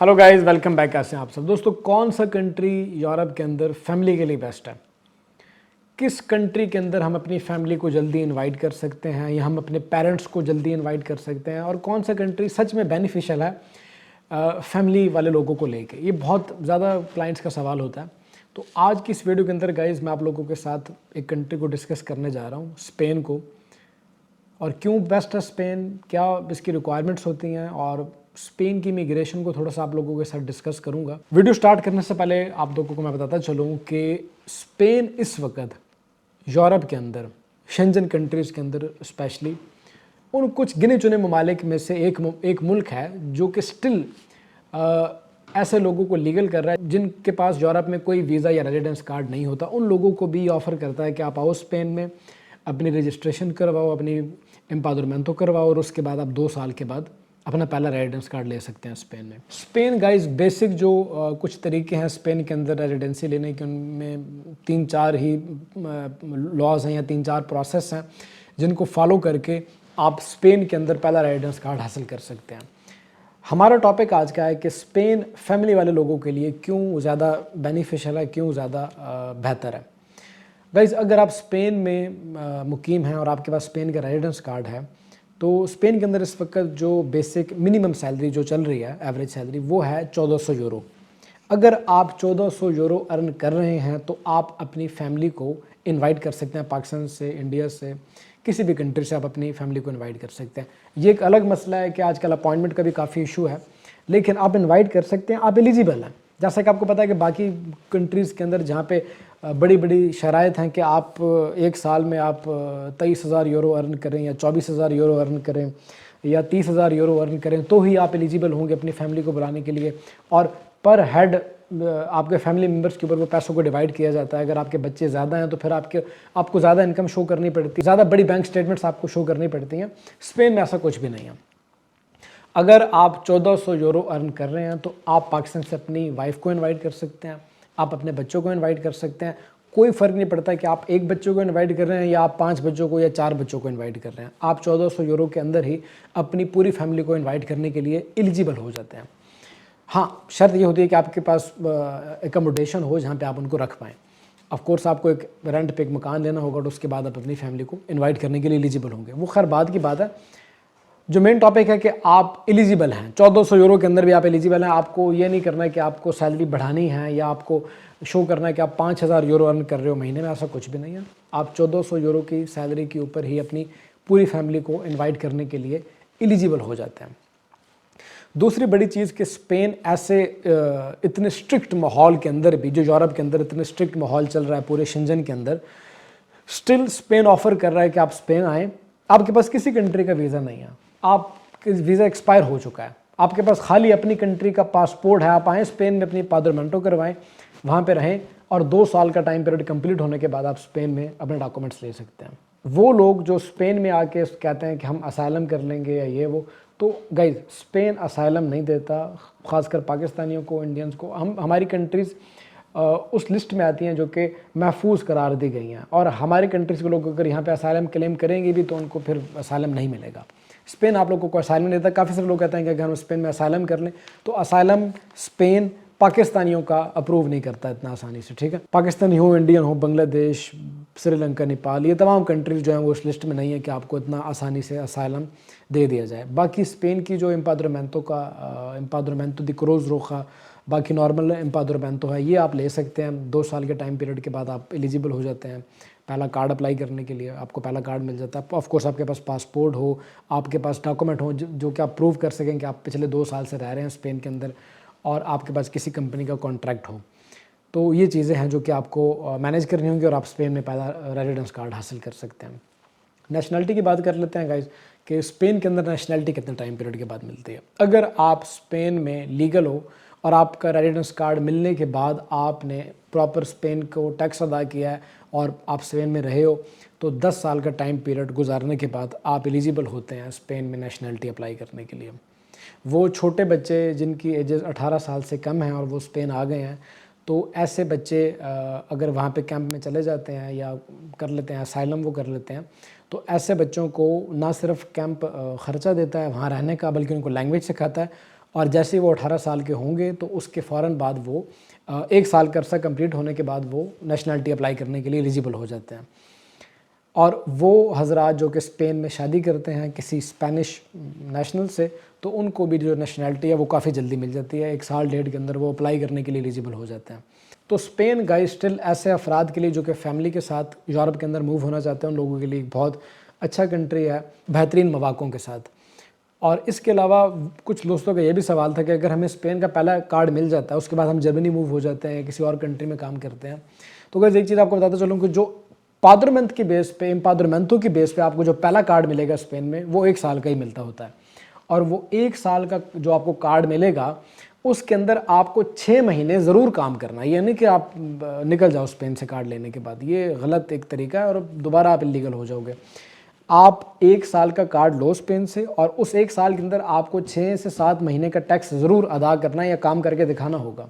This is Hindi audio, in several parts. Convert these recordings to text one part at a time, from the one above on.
Hello guys, welcome back. कैसे हैं आप सब दोस्तों। कौन सा कंट्री यूरोप के अंदर फैमिली के लिए बेस्ट है? किस कंट्री के अंदर हम अपनी फैमिली को जल्दी इनवाइट कर सकते हैं या हम अपने पेरेंट्स को जल्दी इनवाइट कर सकते हैं, और कौन सा कंट्री सच में बेनिफिशियल है फैमिली वाले लोगों को लेके? ये बहुत ज़्यादा क्लाइंट्स का सवाल होता है। तो आज की इस वीडियो के अंदर गाइस मैं आप लोगों के साथ एक कंट्री को डिस्कस करने जा रहा हूँ, स्पेन को। और क्यों बेस्ट है स्पेन, क्या इसकी रिक्वायरमेंट्स होती हैं, और स्पेन की इमिग्रेशन को थोड़ा सा आप लोगों के साथ डिस्कस करूंगा। वीडियो स्टार्ट करने से पहले आप लोगों को मैं बताता चलूँ कि स्पेन इस वक्त यूरोप के अंदर, शेंजन कंट्रीज़ के अंदर स्पेशली, उन कुछ गिने चुने ममालिक में से एक मुल्क है जो कि स्टिल ऐसे लोगों को लीगल कर रहा है जिनके पास यूरोप में कोई वीज़ा या रेजिडेंस कार्ड नहीं होता। उन लोगों को भी ऑफ़र करता है कि आप आओ स्पेन में, अपनी रजिस्ट्रेशन करवाओ, अपनी एम्पादरमेंटो करवाओ, और उसके बाद आप 2 साल के बाद अपना पहला रेजिडेंस कार्ड ले सकते हैं स्पेन में। स्पेन गाइस बेसिक जो कुछ तरीके हैं स्पेन के अंदर रेजिडेंसी लेने के, उनमें 3-4 ही लॉज हैं या 3-4 प्रोसेस हैं जिनको फॉलो करके आप स्पेन के अंदर पहला रेजिडेंस कार्ड हासिल कर सकते हैं। हमारा टॉपिक आज का है कि स्पेन फैमिली वाले लोगों के लिए क्यों ज़्यादा बेनिफिशियल है, क्यों ज़्यादा बेहतर है। गाइज अगर आप स्पेन में मुकीम हैं और आपके पास स्पेन का रेजिडेंस कार्ड है, तो स्पेन के अंदर इस वक्त जो बेसिक मिनिमम सैलरी जो चल रही है, एवरेज सैलरी, वो है 1400 यूरो। अगर आप 1400 यूरो अर्न कर रहे हैं तो आप अपनी फैमिली को इनवाइट कर सकते हैं। पाकिस्तान से, इंडिया से, किसी भी कंट्री से आप अपनी फैमिली को इनवाइट कर सकते हैं। ये एक अलग मसला है कि आजकल अपॉइंटमेंट का भी काफ़ी इशू है, लेकिन आप इनवाइट कर सकते हैं, आप एलिजिबल हैं। जैसा कि आपको पता है कि बाकी कंट्रीज़ के अंदर जहाँ पे बड़ी बड़ी शराइत हैं कि आप एक साल में आप 23,000 यूरो अर्न करें या 24,000 यूरो अर्न करें या 30,000 यूरो अर्न करें तो ही आप एलिजिबल होंगे अपनी फैमिली को बुलाने के लिए। और पर हेड आपके फैमिली मेम्बर्स के ऊपर वो पैसों को डिवाइड किया जाता है। अगर आपके बच्चे ज़्यादा हैं तो फिर आपको ज़्यादा इनकम शो करनी पड़ती है, ज़्यादा बड़ी बैंक स्टेटमेंट्स आपको शो करनी पड़ती हैं। स्पेन में ऐसा कुछ भी नहीं है। अगर आप 1400 यूरो अर्न कर रहे हैं तो आप पाकिस्तान से अपनी वाइफ को इनवाइट कर सकते हैं, आप अपने बच्चों को इनवाइट कर सकते हैं। कोई फ़र्क नहीं पड़ता कि आप एक बच्चों को इनवाइट कर रहे हैं या आप 5 बच्चों को या 4 बच्चों को इनवाइट कर रहे हैं। आप 1400 यूरो के अंदर ही अपनी पूरी फैमिली को इनवाइट करने के लिए एलिजिबल हो जाते हैं। हाँ, शर्त ये होती है कि आपके पास एकोमोडेशन हो जहाँ पे आप उनको रख पाएँ। ऑफ कोर्स आपको एक रेंट पे एक मकान लेना होगा, तो उसके बाद आप अपनी फैमिली को इनवाइट करने के लिए एलिजिबल होंगे। वो खैर बाद की बात है। जो मेन टॉपिक है कि आप एलिजिबल हैं, 1400 यूरो के अंदर भी आप एलिजिबल हैं। आपको ये नहीं करना है कि आपको सैलरी बढ़ानी है या आपको शो करना है कि आप 5,000 यूरो अर्न कर रहे हो महीने में, ऐसा कुछ भी नहीं है। आप 1400 यूरो की सैलरी के ऊपर ही अपनी पूरी फैमिली को इनवाइट करने के लिए एलिजिबल हो जाते हैं। दूसरी बड़ी चीज़ कि स्पेन ऐसे इतने स्ट्रिक्ट माहौल के अंदर भी, जो यूरोप के अंदर इतने स्ट्रिक्ट माहौल चल रहा है पूरे शेंजन के अंदर, स्टिल स्पेन ऑफर कर रहा है कि आप स्पेन आएँ। आपके पास किसी कंट्री का वीज़ा नहीं है, आप वीज़ा एक्सपायर हो चुका है, आपके पास खाली अपनी कंट्री का पासपोर्ट है। आप आएँ स्पेन में, अपनी पादरमेंटो करवाएं, वहाँ पे रहें, और 2 साल का टाइम पीरियड कंप्लीट होने के बाद आप स्पेन में अपने डॉक्यूमेंट्स ले सकते हैं। वो लोग जो स्पेन में आके कहते हैं कि हम असाइलम कर लेंगे या ये वो, तो गाइज स्पेन असाइलम नहीं देता, ख़ासकर पाकिस्तानियों को, इंडियंस को। हमारी कंट्रीज़ उस लिस्ट में आती हैं जो कि महफूज करार दी गई हैं, और हमारी कंट्रीज़ के लोग अगर यहाँ पे असाइलम क्लेम करेंगे भी तो उनको फिर असाइलम नहीं मिलेगा। स्पेन आप लोगों को असाइलम नहीं देता। काफ़ी सारे लोग कहते हैं कि अगर हम स्पेन में असाइलम कर लें तो असाइलम स्पेन पाकिस्तानियों का अप्रूव नहीं करता इतना आसानी से, ठीक है। पाकिस्तानी हो, इंडियन हो, बांग्लादेश, श्रीलंका, नेपाल, ये तमाम कंट्रीज़ जो हैं वो उस लिस्ट में नहीं है कि आपको इतना आसानी से असाइलम दे दिया जाए। बाकी स्पेन की जो एम्पादरमेंटो दी क्रूज़ रोखा, बाकी नॉर्मल एम्पादरमेंटो है, ये आप ले सकते हैं। 2 साल के टाइम पीरियड के बाद आप एलिजिबल हो जाते हैं। पहला कार्ड अप्लाई करने के लिए आपको पहला कार्ड मिल जाता है। ऑफ कोर्स आपके पास पासपोर्ट हो, आपके पास डॉक्यूमेंट हो जो कि आप प्रूव कर सकें कि आप पिछले 2 साल से रह रहे हैं स्पेन के अंदर, और आपके पास किसी कंपनी का कॉन्ट्रैक्ट हो। तो ये चीज़ें हैं जो कि आपको मैनेज करनी होंगी और आप स्पेन में पहला रेजिडेंस कार्ड हासिल कर सकते हैं। नेशनलिटी की बात कर लेते हैं गाइज कि स्पेन के अंदर नेशनलिटी कितने टाइम पीरियड के बाद मिलती है। अगर आप स्पेन में लीगल हो और आपका रेजिडेंस कार्ड मिलने के बाद आपने प्रॉपर स्पेन को टैक्स अदा किया है और आप स्पेन में रहे हो, तो 10 साल का टाइम पीरियड गुजारने के बाद आप एलिजिबल होते हैं स्पेन में नेशनलिटी अप्लाई करने के लिए। वो छोटे बच्चे जिनकी एजेस 18 साल से कम हैं और वो स्पेन आ गए हैं, तो ऐसे बच्चे अगर वहाँ पे कैंप में चले जाते हैं या कर लेते हैं असाइलम, वो कर लेते हैं, तो ऐसे बच्चों को ना सिर्फ कैंप ख़र्चा देता है वहाँ रहने का, बल्कि उनको लैंग्वेज सिखाता है और जैसे ही वो 18 साल के होंगे तो उसके फ़ौरन बाद वो 1 साल का अर्सा कंप्लीट होने के बाद वो नेशनलिटी अप्लाई करने के लिए एलिजिबल हो जाते हैं। और वो हजरात जो कि स्पेन में शादी करते हैं किसी स्पेनिश नेशनल से, तो उनको भी जो नेशनलिटी है वो काफ़ी जल्दी मिल जाती है, 1 साल डेढ़ के अंदर वो अप्लाई करने के लिए एलिजिबल हो जाते हैं। तो स्पेन गाइस स्टिल ऐसे अफराद के लिए जो कि फैमिली के साथ यूरोप के अंदर मूव होना चाहते हैं, उन लोगों के लिए एक बहुत अच्छा कंट्री है बेहतरीन मौक़ों के साथ। और इसके अलावा कुछ दोस्तों का ये भी सवाल था कि अगर हमें स्पेन का पहला कार्ड मिल जाता है, उसके बाद हम जर्मनी मूव हो जाते हैं, किसी और कंट्री में काम करते हैं, तो गाइस एक चीज़ आपको बताता चलूँ कि जो पाद्रमेंट की बेस पे, इम्पाद्रमेंटो की बेस पे आपको जो पहला कार्ड मिलेगा स्पेन में, वो 1 साल का ही मिलता होता है। और वो 1 साल का जो आपको कार्ड मिलेगा उसके अंदर आपको 6 महीने ज़रूर काम करना है। ये नहीं कि आप निकल जाओ स्पेन से कार्ड लेने के बाद, ये गलत एक तरीका है और दोबारा आप इलीगल हो जाओगे। आप 1 साल का कार्ड लो स्पेन से और उस 1 साल के अंदर आपको 6 से 7 महीने का टैक्स ज़रूर अदा करना है या काम करके दिखाना होगा।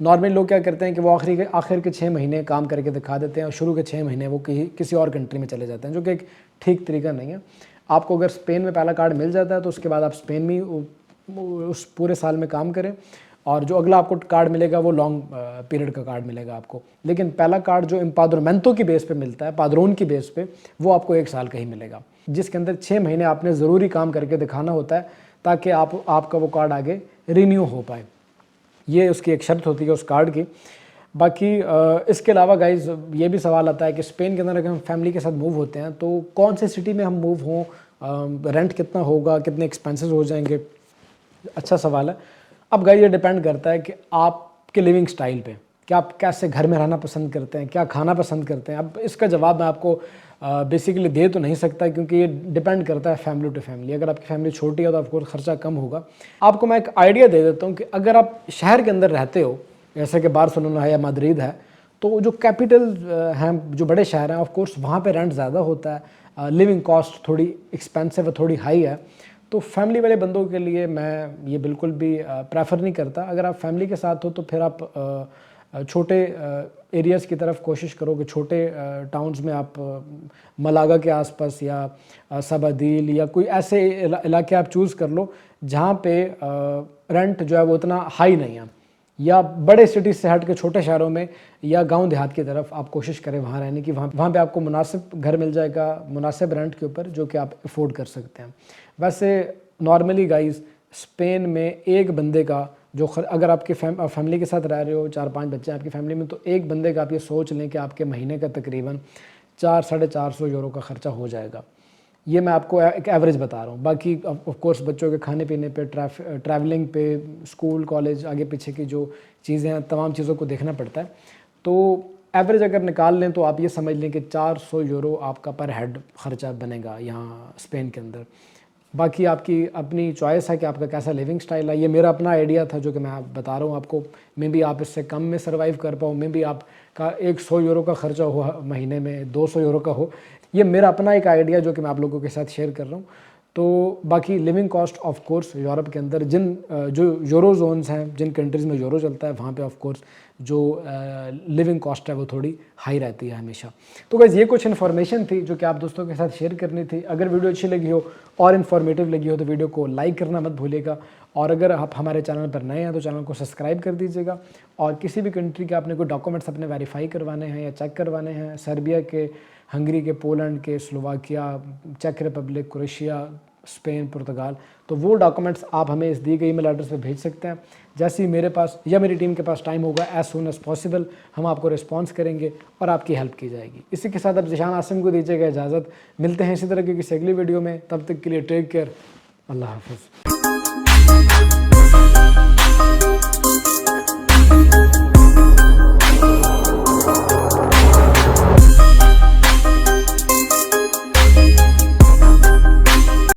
नॉर्मली लोग क्या करते हैं कि वो आखिर के 6 महीने काम करके दिखा देते हैं और शुरू के 6 महीने वो किसी और कंट्री में चले जाते हैं, जो कि एक ठीक तरीका नहीं है। आपको अगर स्पेन में पहला कार्ड मिल जाता है तो उसके बाद आप स्पेन में उस पूरे साल में काम करें और जो अगला आपको कार्ड मिलेगा वो लॉन्ग पीरियड का कार्ड मिलेगा आपको। लेकिन पहला कार्ड जो इम्पाद्रमेंटो की बेस पे मिलता है, पाद्रोन की बेस पे, वो आपको 1 साल का ही मिलेगा, जिसके अंदर 6 महीने आपने ज़रूरी काम करके दिखाना होता है ताकि आपका वो कार्ड आगे रिन्यू हो पाए। ये उसकी एक शर्त होती है उस कार्ड की। बाकी इसके अलावा गाइज़ ये भी सवाल आता है कि स्पेन के अंदर अगर हम फैमिली के साथ मूव होते हैं तो कौन से सिटी में हम मूव हों, रेंट कितना होगा, कितने एक्सपेंसेस हो जाएंगे। अच्छा सवाल है। अब गाइस ये डिपेंड करता है कि आपके लिविंग स्टाइल पे, कि आप कैसे घर में रहना पसंद करते हैं, क्या खाना पसंद करते हैं। अब इसका जवाब मैं आपको बेसिकली दे तो नहीं सकता क्योंकि ये डिपेंड करता है फैमिली टू फैमिली। अगर आपकी फैमिली छोटी है तो आपको खर्चा कम होगा। आपको मैं एक आइडिया दे देता हूँ कि अगर आप शहर के अंदर रहते हो, जैसे कि बार्सिलोना है या माद्रिद है, तो जो कैपिटल हैं, जो बड़े शहर हैं, ऑफ कोर्स वहाँ पे रेंट ज़्यादा होता है, लिविंग कॉस्ट थोड़ी एक्सपेंसिव है, थोड़ी हाई है। तो फैमिली वाले बंदों के लिए मैं ये बिल्कुल भी प्रेफर नहीं करता। अगर आप फैमिली के साथ हो तो फिर आप छोटे एरियाज़ की तरफ कोशिश करो कि छोटे टाउन्स में आप मलागा के आसपास या सबादील या कोई ऐसे इलाके आप चूज़ कर लो जहाँ पे रेंट जो है वो उतना हाई नहीं है, या बड़े सिटी से हट के छोटे शहरों में या गांव देहात की तरफ आप कोशिश करें वहाँ रहने की। वहाँ पे आपको मुनासिब घर मिल जाएगा, मुनासिब रेंट के ऊपर, जो कि आप अफोर्ड कर सकते हैं। वैसे नॉर्मली गाइस स्पेन में एक बंदे का जो अगर आपके फैमिली के साथ रह रहे हो, 4-5 बच्चे हैं आपकी फैमिली में, तो एक बंदे का आप ये सोच लें कि आपके महीने का तकरीबन 400-450 यूरो का ख़र्चा हो जाएगा। ये मैं आपको एक एवरेज बता रहा हूँ। बाकी ऑफ कोर्स बच्चों के खाने पीने पे, ट्रैवलिंग पे, स्कूल कॉलेज आगे पीछे की जो चीज़ें हैं, तमाम चीज़ों को देखना पड़ता है। तो एवरेज अगर निकाल लें तो आप ये समझ लें कि 400 यूरो आपका पर हेड ख़र्चा बनेगा यहाँ स्पेन के अंदर। बाकी आपकी अपनी चॉइस है कि आपका कैसा लिविंग स्टाइल है। ये मेरा अपना आइडिया था जो कि मैं बता रहा हूँ आपको। मे बी आप इससे कम में सर्वाइव कर पाओ, मे बी आपका 100 यूरो का ख़र्चा हो महीने में, 200 यूरो का हो। ये मेरा अपना एक आइडिया जो कि मैं आप लोगों के साथ शेयर कर रहा हूँ। तो बाकी living cost of course Europe के अंदर जो यूरो जोन्स हैं, जिन कंट्रीज़ में यूरो चलता है, वहाँ पे ऑफ कोर्स जो लिविंग कॉस्ट है वो थोड़ी हाई रहती है हमेशा। तो गाइस ये कुछ इन्फॉर्मेशन थी जो कि आप दोस्तों के साथ शेयर करनी थी। अगर वीडियो अच्छी लगी हो और इन्फॉर्मेटिव लगी हो तो वीडियो को लाइक करना मत भूलिएगा। और अगर आप हमारे चैनल पर नए हैं तो चैनल को सब्सक्राइब कर दीजिएगा। और किसी भी कंट्री के आपने कोई डॉक्यूमेंट्स अपने वेरीफाई करवाने हैं या चेक करवाने हैं, सर्बिया के, हंगरी के, पोलैंड के, स्लोवाकिया, चेक रिपब्लिक, क्रोएशिया, स्पेन, पुर्तगाल, तो वो डॉक्यूमेंट्स आप हमें इस दी गई ईमेल एड्रेस पे भेज सकते हैं। जैसे ही मेरे पास या मेरी टीम के पास टाइम होगा, एज सून एज पॉसिबल हम आपको रिस्पॉन्स करेंगे और आपकी हेल्प की जाएगी। इसी के साथ अब ज़िशान आसिम को दीजिएगा इजाज़त। मिलते हैं इसी तरह की किसी अगली वीडियो में, तब तक के लिए टेक केयर, अल्लाह हाफ़िज़।